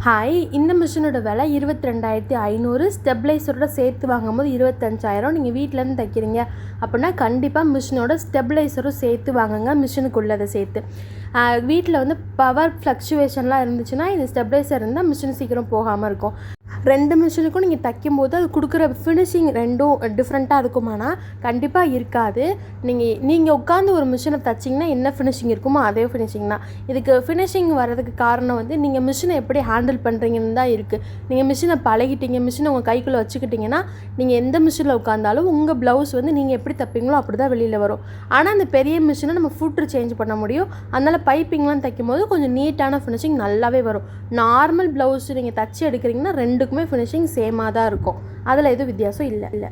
Hi, இந்த மிஷினோட விலை 22,500. ஸ்டெபிளைசரோட சேர்த்து வாங்கும்போது 25,000. நீங்கள் வீட்டிலேருந்து தைக்கிறீங்க அப்படின்னா கண்டிப்பாக மிஷினோட ஸ்டெபிளைசரும் சேர்த்து வாங்குங்க, மிஷினுக்குள்ளதை சேர்த்து. வீட்டில் வந்து பவர் ஃப்ளக்சுவேஷன்லாம் இருந்துச்சுன்னா இந்த ஸ்டெபிளைசர் இருந்தால் மிஷின் சீக்கிரம் போகாமல் இருக்கும். 2 மிஷினுக்கும் நீங்கள் தைக்கும்போது அது கொடுக்குற ஃபினிஷிங் ரெண்டும் டிஃப்ரெண்ட்டாக இருக்குமானா கண்டிப்பாக இருக்காது. நீங்கள் உட்காந்து ஒரு மிஷினை தைச்சிங்கன்னா என்ன ஃபினிஷிங் இருக்குமோ அதே ஃபினிஷிங் தான். இதுக்கு ஃபினிஷிங் வர்றதுக்கு காரணம் வந்து நீங்கள் மிஷினை எப்படி ஹேண்டில் பண்ணுறீங்கன்னு தான் இருக்குது. நீங்கள் மிஷினை பழகிட்டீங்க, மிஷினை உங்கள் கைக்குள்ளே வச்சுக்கிட்டிங்கன்னா நீங்கள் எந்த மிஷினில் உட்காந்தாலும் உங்கள் ப்ளவுஸ் வந்து நீங்கள் எப்படி தைப்பீங்களோ அப்படி தான் வெளியில் வரும். ஆனால் அந்த பெரிய மிஷினை நம்ம ஃபுட்ரு சேஞ்ச் பண்ண முடியும். அதனால் பைப்பிங்லாம் தைக்கும் போது கொஞ்சம் நீட்டான ஃபினிஷிங் நல்லாவே வரும். நார்மல் ப்ளவுஸ் நீங்கள் தைச்சி எடுக்கிறீங்கன்னா ரெண்டுக்குமே ஃபினிஷிங் சேமாக தான் இருக்கும். அதில் எதுவும் வித்தியாசம் இல்லை.